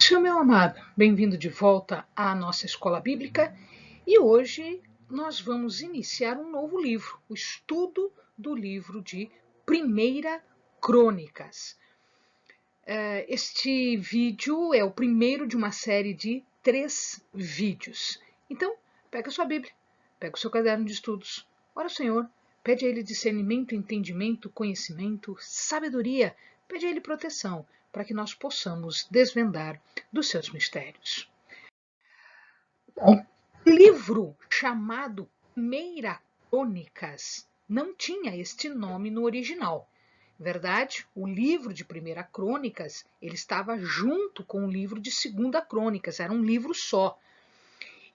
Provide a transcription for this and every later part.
dia, meu amado. Bem-vindo de volta à nossa escola bíblica e hoje nós vamos iniciar um novo livro, o estudo do livro de Primeira Crônicas. Este vídeo é o primeiro de uma série de 3 vídeos. Então, pega a sua Bíblia, pega o seu caderno de estudos, ora ao Senhor, pede a Ele discernimento, entendimento, conhecimento, sabedoria, pede a Ele proteção, para que nós possamos desvendar dos seus mistérios. Bom, o livro chamado Primeira Crônicas não tinha este nome no original. Verdade, o livro de Primeira Crônicas, ele estava junto com o livro de Segunda Crônicas, era um livro só.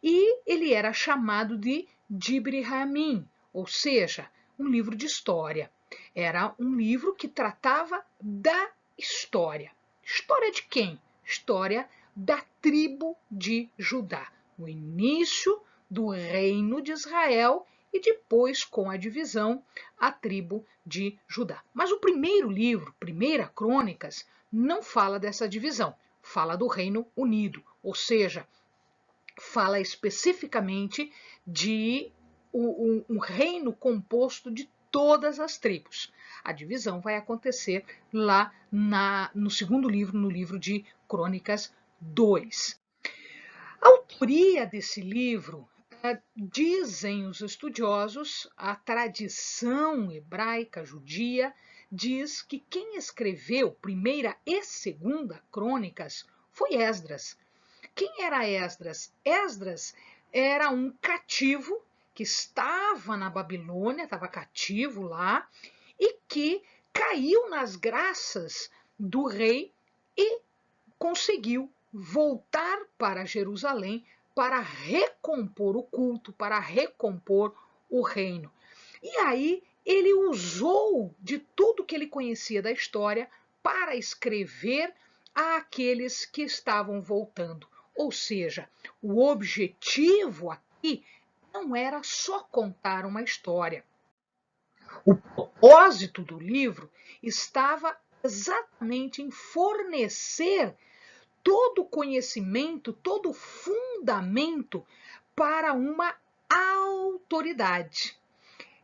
E ele era chamado de Dibri Hamim, ou seja, um livro de história. Era um livro que tratava da história. História de quem? História da tribo de Judá. O início do reino de Israel e depois, com a divisão, a tribo de Judá. Mas o primeiro livro, Primeira Crônicas, não fala dessa divisão. Fala do Reino Unido, ou seja, fala especificamente de um reino composto de todas as tribos. A divisão vai acontecer lá no segundo livro, no livro de Crônicas 2. A autoria desse livro, dizem os estudiosos, a tradição hebraica judia diz que quem escreveu Primeira e Segunda Crônicas foi Esdras. Quem era Esdras? Esdras era um cativo que estava na Babilônia, estava cativo lá, e que caiu nas graças do rei e conseguiu voltar para Jerusalém para recompor o culto, para recompor o reino. E aí ele usou de tudo que ele conhecia da história para escrever àqueles que estavam voltando. Ou seja, o objetivo aqui não era só contar uma história. O propósito do livro estava exatamente em fornecer todo o conhecimento, todo o fundamento para uma autoridade.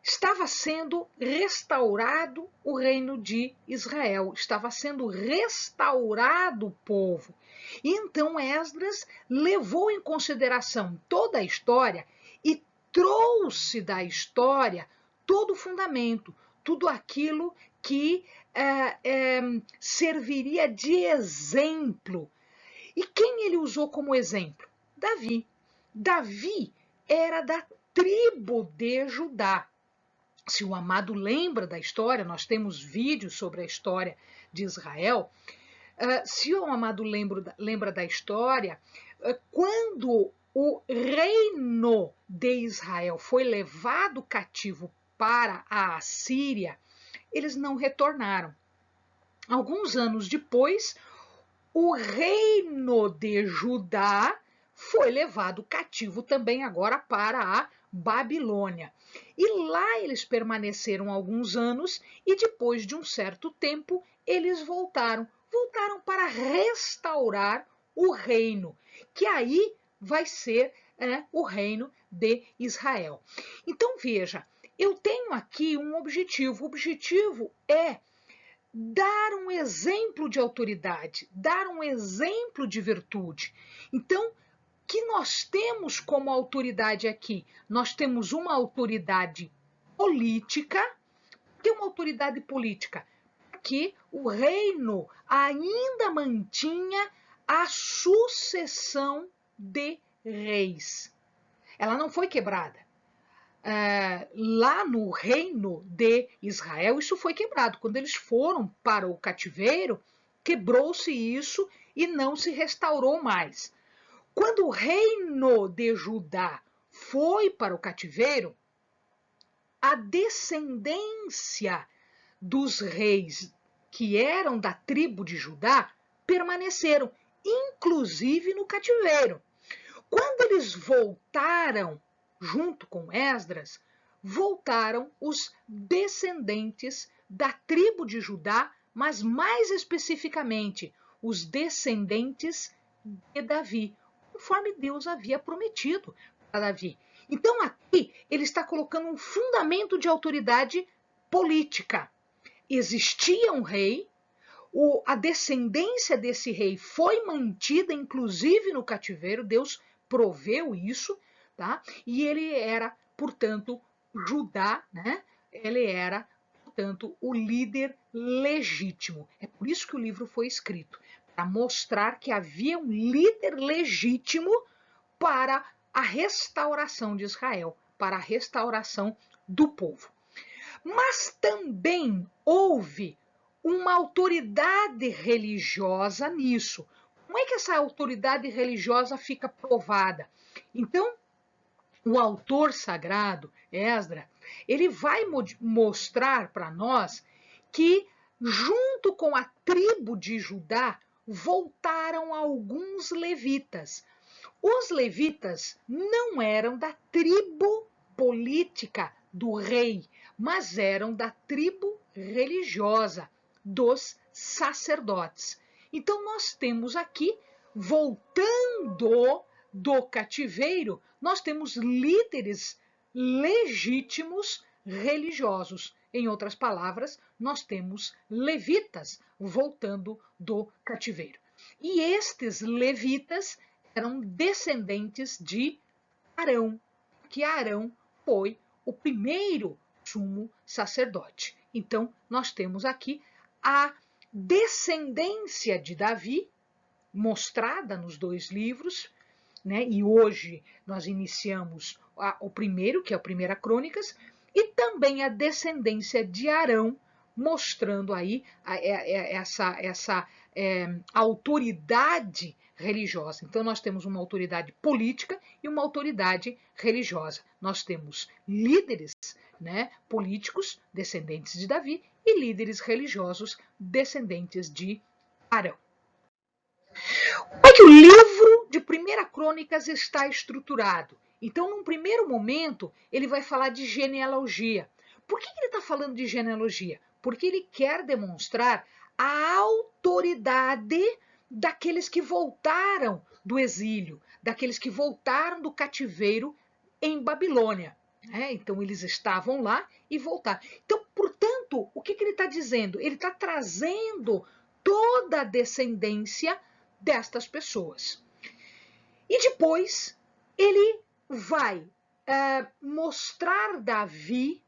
Estava sendo restaurado o reino de Israel, estava sendo restaurado o povo. E então Esdras levou em consideração toda a história e trouxe da história todo o fundamento, tudo aquilo que serviria de exemplo. E quem ele usou como exemplo? Davi. Davi era da tribo de Judá. Se o amado lembra da história, nós temos vídeos sobre a história de Israel. Se o amado lembra da história, quando o reino de Israel foi levado cativo para a Assíria, eles não retornaram. Alguns anos depois, o reino de Judá foi levado cativo também agora para a Babilônia. E lá eles permaneceram alguns anos e depois de um certo tempo eles voltaram para restaurar o reino, que aí vai ser o reino de Israel. Então veja, eu tenho aqui um objetivo. O objetivo é dar um exemplo de autoridade, dar um exemplo de virtude. Então, que nós temos como autoridade aqui? Nós temos uma autoridade política. Que é uma autoridade política? Que o reino ainda mantinha a sucessão de reis. Ela não foi quebrada. Lá no reino de Israel, isso foi quebrado. Quando eles foram para o cativeiro, quebrou-se isso e não se restaurou mais. Quando o reino de Judá foi para o cativeiro, a descendência dos reis que eram da tribo de Judá permaneceram, inclusive no cativeiro. Quando eles voltaram, junto com Esdras, voltaram os descendentes da tribo de Judá, mas mais especificamente, os descendentes de Davi, conforme Deus havia prometido para Davi. Então aqui ele está colocando um fundamento de autoridade política. Existia um rei, a descendência desse rei foi mantida, inclusive no cativeiro, Deus proveu isso, tá? E ele era, portanto, Judá, né? Ele era, portanto, o líder legítimo. É por isso que o livro foi escrito, para mostrar que havia um líder legítimo para a restauração de Israel, para a restauração do povo. Mas também houve uma autoridade religiosa nisso. Como é que essa autoridade religiosa fica provada? Então, o autor sagrado, Esdras, ele vai mostrar para nós que, junto com a tribo de Judá, voltaram alguns levitas. Os levitas não eram da tribo política do rei, mas eram da tribo religiosa dos sacerdotes. Então nós temos aqui, voltando do cativeiro, nós temos líderes legítimos religiosos. Em outras palavras, nós temos levitas voltando do cativeiro. E estes levitas eram descendentes de Arão, que Arão foi o primeiro sumo sacerdote. Então, nós temos aqui a descendência de Davi, mostrada nos dois livros, né? E hoje nós iniciamos o primeiro, que é a Primeira Crônicas, e também a descendência de Arão, mostrando aí essa autoridade religiosa. Então, nós temos uma autoridade política e uma autoridade religiosa. Nós temos líderes, né, políticos, descendentes de Davi, e líderes religiosos, descendentes de Arão. Como é que o livro de Primeira Crônicas está estruturado? Então, num primeiro momento, ele vai falar de genealogia. Por que ele está falando de genealogia? Porque ele quer demonstrar a autoridade daqueles que voltaram do exílio, daqueles que voltaram do cativeiro em Babilônia. Então, eles estavam lá e voltaram. Então, portanto, o que ele está dizendo? Ele está trazendo toda a descendência destas pessoas. E depois ele vai mostrar Davi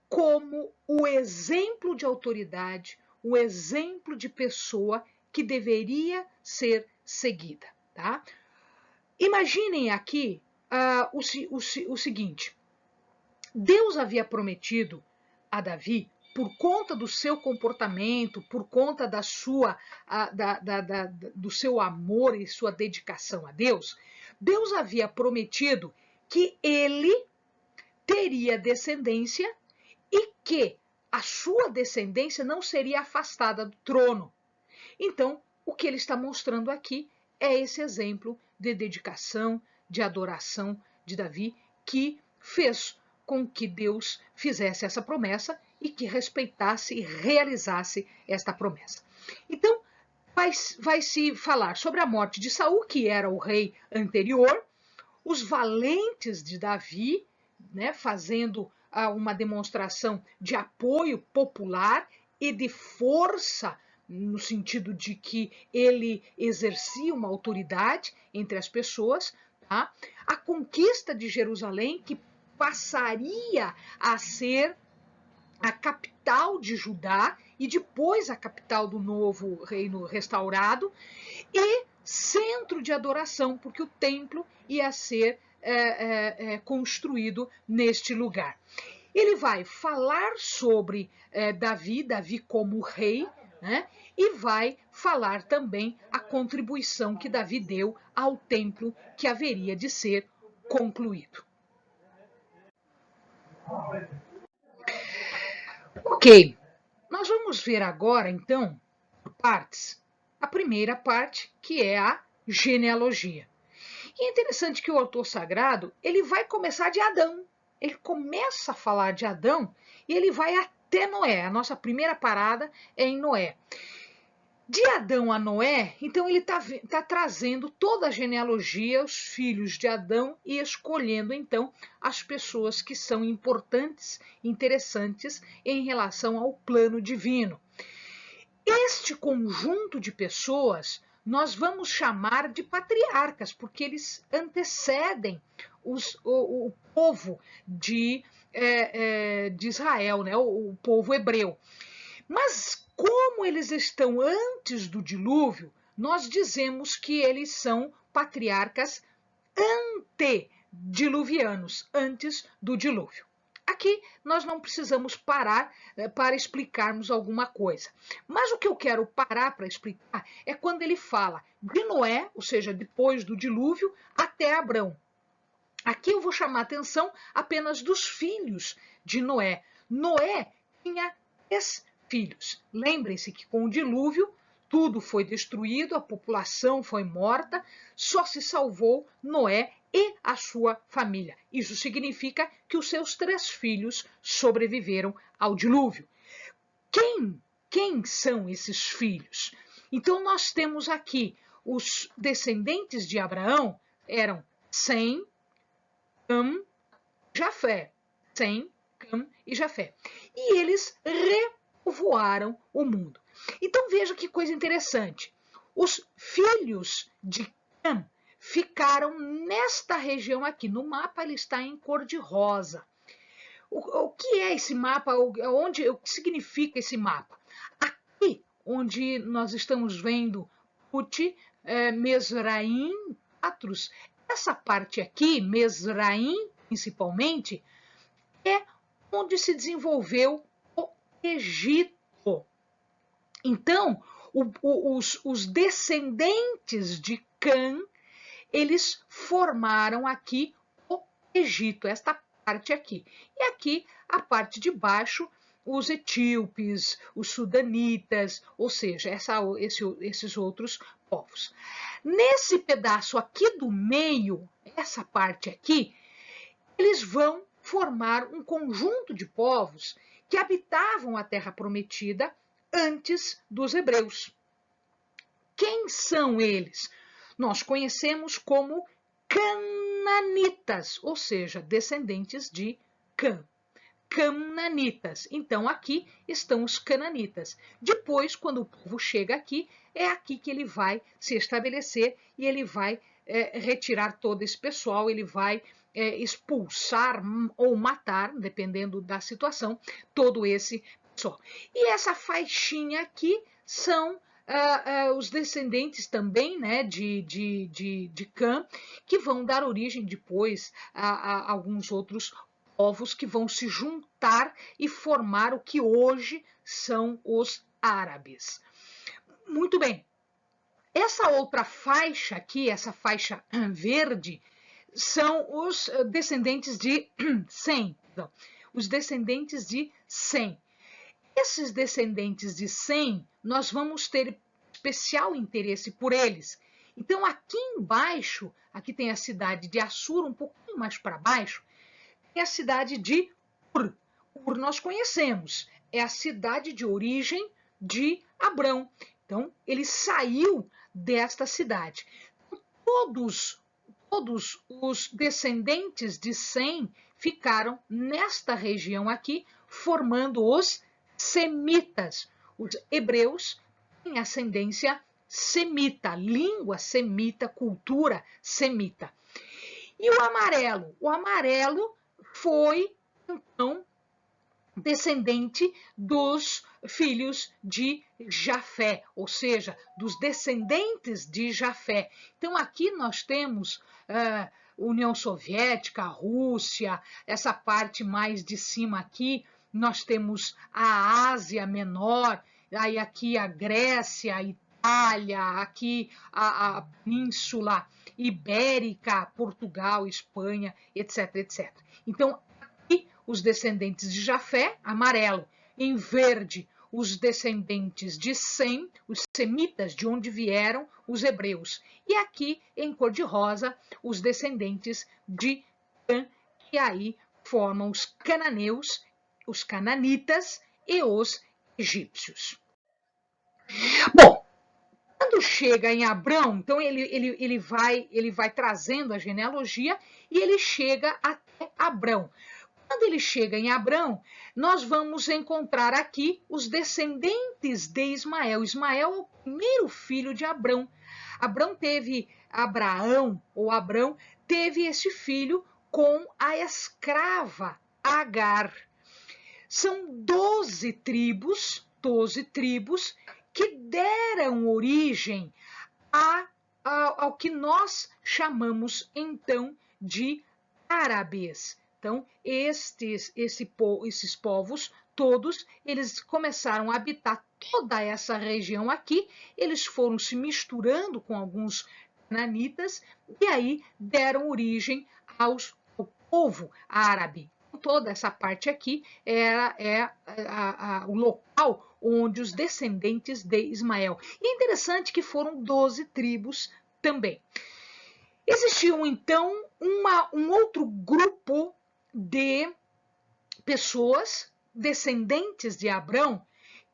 como o exemplo de autoridade, o exemplo de pessoa que deveria ser seguida. Tá? Imaginem aqui o seguinte: Deus havia prometido a Davi, por conta do seu comportamento, por conta do seu amor e sua dedicação a Deus, Deus havia prometido que ele teria descendência e que a sua descendência não seria afastada do trono. Então, o que ele está mostrando aqui é esse exemplo de dedicação, de adoração de Davi, que fez com que Deus fizesse essa promessa e que respeitasse e realizasse esta promessa. Então, vai se falar sobre a morte de Saul, que era o rei anterior, os valentes de Davi, né, fazendo uma demonstração de apoio popular e de força, no sentido de que ele exercia uma autoridade entre as pessoas, tá? A conquista de Jerusalém, que passaria a ser a capital de Judá e depois a capital do novo reino restaurado, e centro de adoração, porque o templo ia ser construído neste lugar. Ele vai falar sobre Davi como rei, né? E vai falar também a contribuição que Davi deu ao templo que haveria de ser concluído. Ok, nós vamos ver agora, então, por partes. A primeira parte, que é a genealogia. E é interessante que o autor sagrado, ele vai começar de Adão. Ele começa a falar de Adão e ele vai até Noé. A nossa primeira parada é em Noé. De Adão a Noé, então ele está trazendo toda a genealogia, os filhos de Adão, e escolhendo então as pessoas que são importantes, interessantes em relação ao plano divino. Este conjunto de pessoas nós vamos chamar de patriarcas, porque eles antecedem o povo de Israel, né? O povo hebreu. Mas como eles estão antes do dilúvio, nós dizemos que eles são patriarcas antediluvianos, antes do dilúvio. Aqui nós não precisamos parar para explicarmos alguma coisa. Mas o que eu quero parar para explicar é quando ele fala de Noé, ou seja, depois do dilúvio, até Abrão. Aqui eu vou chamar a atenção apenas dos filhos de Noé. Noé tinha 3 filhos. Lembrem-se que com o dilúvio tudo foi destruído, a população foi morta, só se salvou Noé e a sua família. Isso significa que os seus 3 filhos sobreviveram ao dilúvio. Quem são esses filhos? Então nós temos aqui os descendentes de Abraão eram Sem, Cam, Jafé. Sem, Cam e Jafé. E eles repovoaram o mundo. Então veja que coisa interessante. Os filhos de Cam ficaram nesta região aqui. No mapa ele está em cor de rosa. O que é esse mapa? O que significa esse mapa? Aqui, onde nós estamos vendo Put, Mesraim, Patros, essa parte aqui, Mesraim principalmente, é onde se desenvolveu o Egito. Então, os descendentes de Cã, eles formaram aqui o Egito, esta parte aqui. E aqui, a parte de baixo, os etíopes, os sudanitas, ou seja, esses outros povos. Nesse pedaço aqui do meio, essa parte aqui, eles vão formar um conjunto de povos que habitavam a Terra Prometida antes dos hebreus. Quem são eles? Nós conhecemos como cananitas, ou seja, descendentes de Cã. Cananitas. Então, aqui estão os cananitas. Depois, quando o povo chega aqui, é aqui que ele vai se estabelecer e ele vai retirar todo esse pessoal, ele vai expulsar ou matar, dependendo da situação, todo esse pessoal. E essa faixinha aqui são os descendentes também, né, de Cã, que vão dar origem depois a alguns outros povos que vão se juntar e formar o que hoje são os árabes. Muito bem. Essa outra faixa aqui, essa faixa verde, são os descendentes de Sem. Os descendentes de Sem. Esses descendentes de Sem, nós vamos ter especial interesse por eles. Então, aqui embaixo, aqui tem a cidade de Assur, um pouquinho mais para baixo, tem a cidade de Ur. Ur nós conhecemos, é a cidade de origem de Abrão. Então, ele saiu desta cidade. Todos os descendentes de Sem ficaram nesta região aqui, formando os semitas. Os hebreus têm ascendência semita, língua semita, cultura semita. E o amarelo? O amarelo foi, então, descendente dos filhos de Jafé, ou seja, dos descendentes de Jafé. Então, aqui nós temos União Soviética, Rússia, essa parte mais de cima aqui, nós temos a Ásia Menor, aí aqui a Grécia, a Itália, aqui a Península Ibérica, Portugal, Espanha, etc, etc. Então, aqui os descendentes de Jafé, amarelo, em verde, os descendentes de Sem, os semitas, de onde vieram os hebreus. E aqui, em cor de rosa, os descendentes de Cã, que aí formam os cananeus, os cananitas e os egípcios. Bom, Quando chega em Abrão, então ele vai trazendo a genealogia e ele chega até Abrão. Quando ele chega em Abrão, nós vamos encontrar aqui os descendentes de Ismael. Ismael é o primeiro filho de Abrão. Abraão teve esse filho com a escrava Agar. São 12 tribos que deram origem ao que nós chamamos então de árabes. Então, esses povos todos, eles começaram a habitar toda essa região aqui, eles foram se misturando com alguns cananitas e aí deram origem ao povo árabe. Toda essa parte aqui é o local onde os descendentes de Ismael. E é interessante que foram 12 tribos também. Existiam, então, um outro grupo de pessoas, descendentes de Abrão,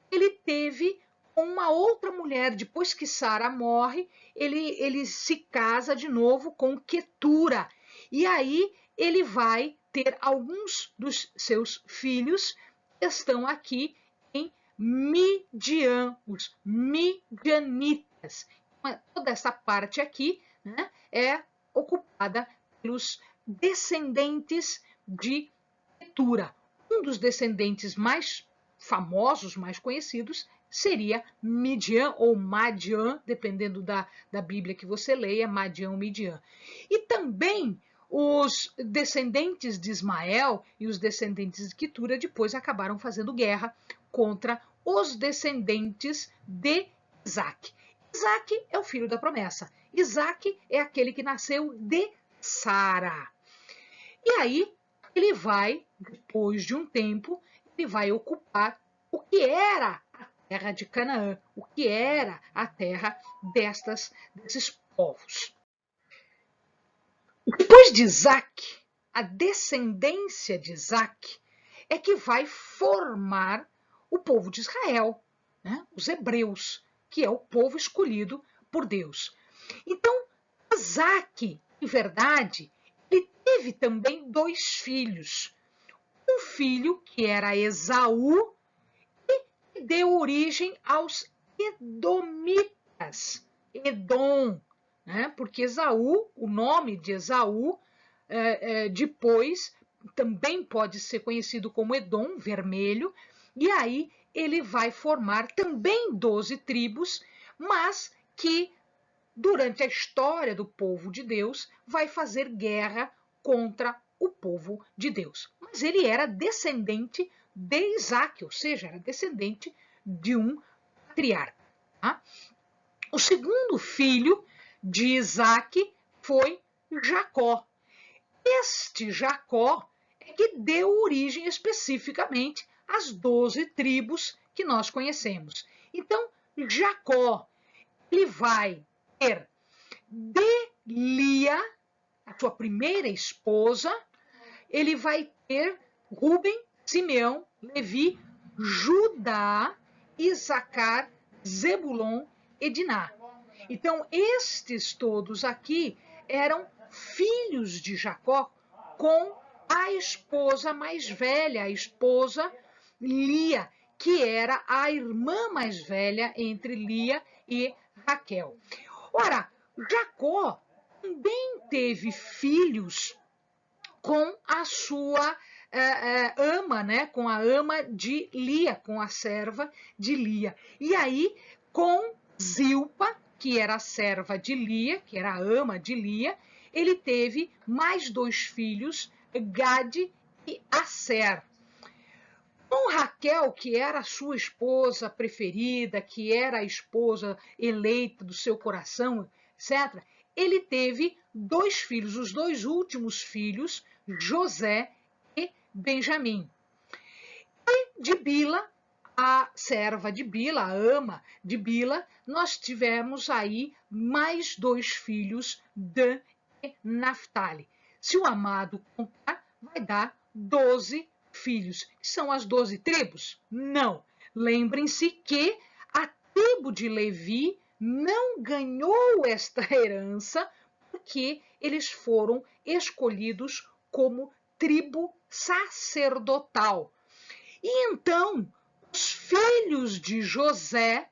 ele teve uma outra mulher. Depois que Sara morre, ele se casa de novo com Quetura. E aí ele vai ter alguns dos seus filhos que estão aqui em Midian, os midianitas. Toda essa parte aqui, né, é ocupada pelos descendentes de Quetura. Um dos descendentes mais famosos, mais conhecidos, seria Midian ou Madian, dependendo da Bíblia que você leia, Madian ou Midian. E também os descendentes de Ismael e os descendentes de Quetura depois acabaram fazendo guerra contra os descendentes de Isaac. Isaac é o filho da promessa. Isaac é aquele que nasceu de Sara. E aí ele vai, depois de um tempo, ele vai ocupar o que era a terra de Canaã, o que era a terra desses povos. Depois de Isaac, a descendência de Isaac é que vai formar o povo de Israel, né? Os hebreus, que é o povo escolhido por Deus. Então, Isaac, em verdade, ele teve também 2 filhos. Um filho que era Esaú e deu origem aos edomitas, Edom, né? Porque Esaú, o nome de Esaú, depois também pode ser conhecido como Edom, vermelho, e aí ele vai formar também 12 tribos, mas que durante a história do povo de Deus vai fazer guerra contra o povo de Deus. Mas ele era descendente de Isaac, ou seja, era descendente de um patriarca. Tá? O segundo filho de Isaac foi Jacó. Este Jacó é que deu origem especificamente às 12 tribos que nós conhecemos. Então, Jacó, ele vai ter de Lia, a sua primeira esposa, ele vai ter Ruben, Simeão, Levi, Judá, Issacar, Zebulon e Diná. Então, estes todos aqui eram filhos de Jacó com a esposa mais velha, a esposa Lia, que era a irmã mais velha entre Lia e Raquel. Ora, Jacó também teve filhos com a sua ama, né? Com a ama de Lia, com a serva de Lia. E aí, com Zilpa, que era a serva de Lia, que era a ama de Lia, ele teve mais 2 filhos, Gade e Asser. Com Raquel, que era a sua esposa preferida, que era a esposa eleita do seu coração, etc., ele teve 2 filhos, os 2 últimos filhos, José e Benjamim. E de Bila, a serva de Bila, a ama de Bila, nós tivemos aí mais 2 filhos, Dan e Naftali. Se o amado contar, vai dar 12 filhos. São as 12 tribos? Não. Lembrem-se que a tribo de Levi não ganhou esta herança porque eles foram escolhidos como tribo sacerdotal. E então, os filhos de José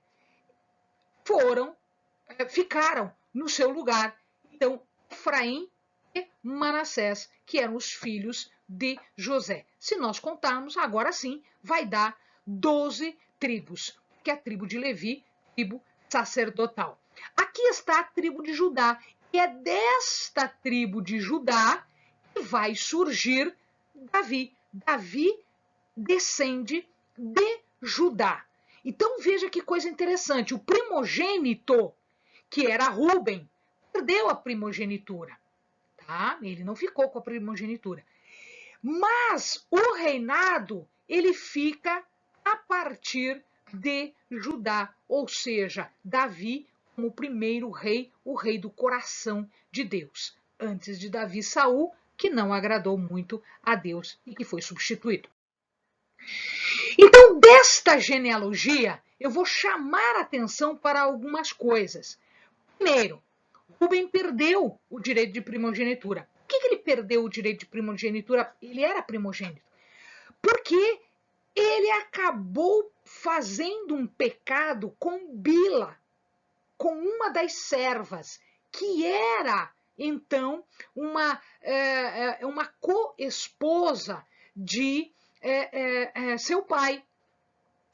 ficaram no seu lugar. Então, Efraim e Manassés, que eram os filhos de José. Se nós contarmos, agora sim, vai dar 12 tribos, que é a tribo de Levi, tribo sacerdotal. Aqui está a tribo de Judá, e é desta tribo de Judá que vai surgir Davi. Davi descende de Judá. Então veja que coisa interessante, o primogênito, que era Rúben, perdeu a primogenitura, tá? Ele não ficou com a primogenitura. Mas o reinado, ele fica a partir de Judá, ou seja, Davi como o primeiro rei, o rei do coração de Deus. Antes de Davi, Saul, que não agradou muito a Deus e que foi substituído. Então, desta genealogia, eu vou chamar a atenção para algumas coisas. Primeiro, Rubem perdeu o direito de primogenitura. Por que ele perdeu o direito de primogenitura? Ele era primogênito. Porque ele acabou fazendo um pecado com Bila, com uma das servas, que era, então, uma co-esposa de seu pai.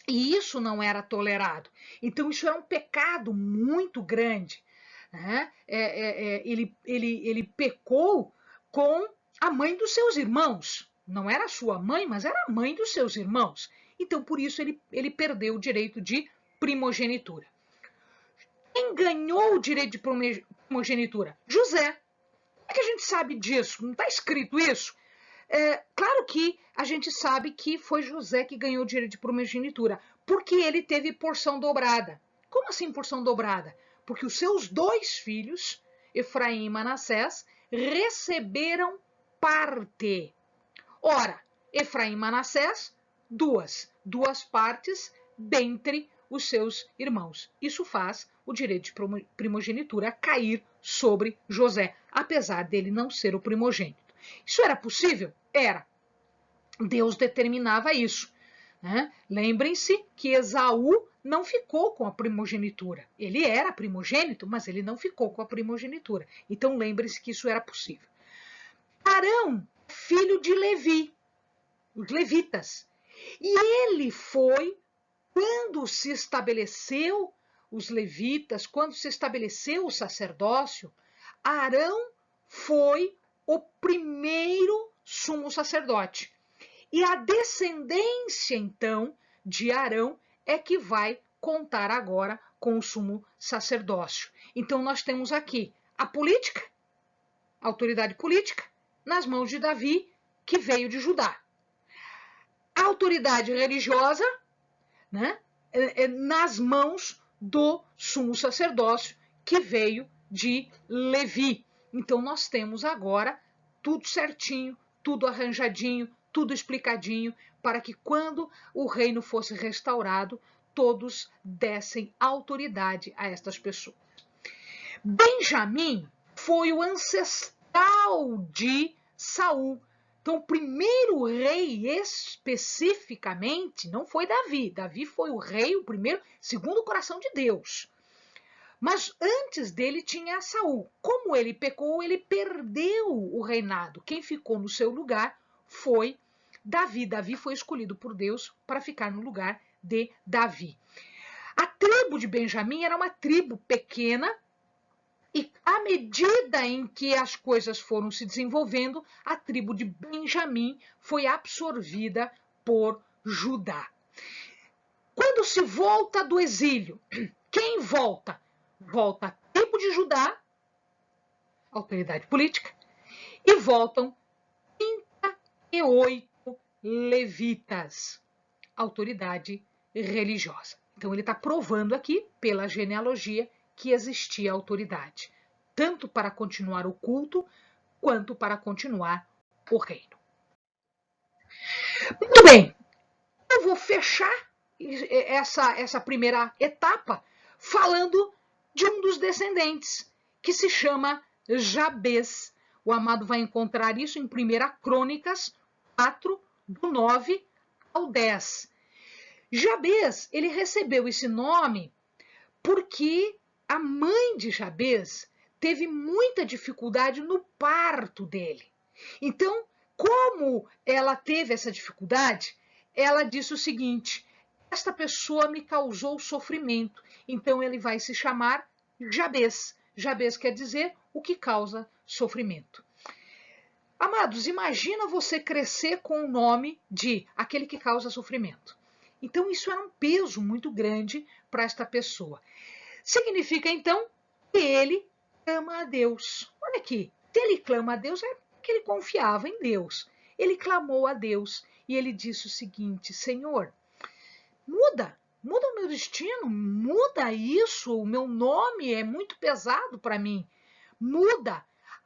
E isso não era tolerado. Então, isso era um pecado muito grande. Né? Ele pecou com a mãe dos seus irmãos. Não era sua mãe, mas era a mãe dos seus irmãos. Então, por isso, ele perdeu o direito de primogenitura. Quem ganhou o direito de primogenitura? José. Como é que a gente sabe disso? Não está escrito isso? Claro que a gente sabe que foi José que ganhou o direito de primogenitura, porque ele teve porção dobrada. Como assim porção dobrada? Porque os seus dois filhos, Efraim e Manassés, receberam parte. Ora, Efraim e Manassés, duas partes dentre os seus irmãos. Isso faz o direito de primogenitura cair sobre José, apesar dele não ser o primogênito. Isso era possível? Era. Deus determinava isso. Né? Lembrem-se que Esaú não ficou com a primogenitura. Ele era primogênito, mas ele não ficou com a primogenitura. Então lembrem-se que isso era possível. Arão, filho de Levi, os levitas. E ele foi, quando se estabeleceu os levitas, quando se estabeleceu o sacerdócio, Arão foi o primeiro sumo sacerdote. E a descendência, então, de Arão é que vai contar agora com o sumo sacerdócio. Então, nós temos aqui a política, a autoridade política, nas mãos de Davi, que veio de Judá. A autoridade religiosa, né, nas mãos do sumo sacerdócio, que veio de Levi. Então, nós temos agora tudo certinho, tudo arranjadinho, tudo explicadinho, para que quando o reino fosse restaurado, todos dessem autoridade a estas pessoas. Benjamim foi o ancestral de Saul. Então, o primeiro rei especificamente não foi Davi. Davi foi o rei, o primeiro, segundo o coração de Deus. Mas antes dele tinha Saul. Como ele pecou, ele perdeu o reinado. Quem ficou no seu lugar foi Davi. Davi foi escolhido por Deus para ficar no lugar de Davi. A tribo de Benjamim era uma tribo pequena e, à medida em que as coisas foram se desenvolvendo, a tribo de Benjamim foi absorvida por Judá. Quando se volta do exílio, quem volta? Volta a tribo de Judá, autoridade política, e voltam 38 levitas, autoridade religiosa. Então ele está provando aqui, pela genealogia, que existia autoridade, tanto para continuar o culto, quanto para continuar o reino. Muito bem, eu vou fechar essa primeira etapa falando de um dos descendentes, que se chama Jabez. O amado vai encontrar isso em 1 Crônicas 4, do 9 ao 10. Jabez, ele recebeu esse nome porque a mãe de Jabez teve muita dificuldade no parto dele. Então, como ela teve essa dificuldade, ela disse o seguinte: esta pessoa me causou sofrimento, então ele vai se chamar Jabez. Jabez quer dizer o que causa sofrimento. Amados, imagina você crescer com o nome de aquele que causa sofrimento. Então, isso era um peso muito grande para esta pessoa. Significa, então, que ele clama a Deus. Olha aqui, se ele clama a Deus, é porque ele confiava em Deus. Ele clamou a Deus e ele disse o seguinte: Senhor, muda o meu destino, muda isso, o meu nome é muito pesado para mim. Muda,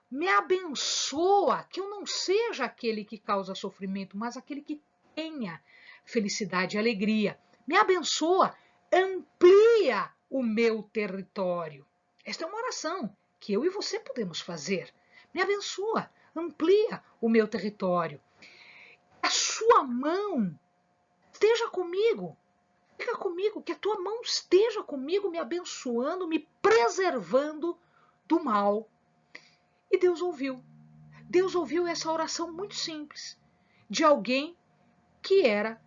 me abençoa, que eu não seja aquele que causa sofrimento, mas aquele que tenha felicidade e alegria. Me abençoa, amplia o meu território. Esta é uma oração que eu e você podemos fazer. Me abençoa, amplia o meu território. A sua mão esteja comigo. Fica comigo, que a tua mão esteja comigo, me abençoando, me preservando do mal. E Deus ouviu. Deus ouviu essa oração muito simples de alguém que era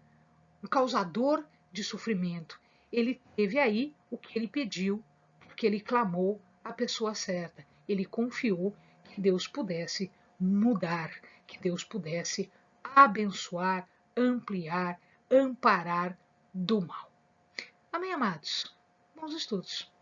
um causador de sofrimento. Ele teve aí o que ele pediu, porque ele clamou a pessoa certa. Ele confiou que Deus pudesse mudar, que Deus pudesse abençoar, ampliar, amparar do mal. Amém, amados? Bons estudos.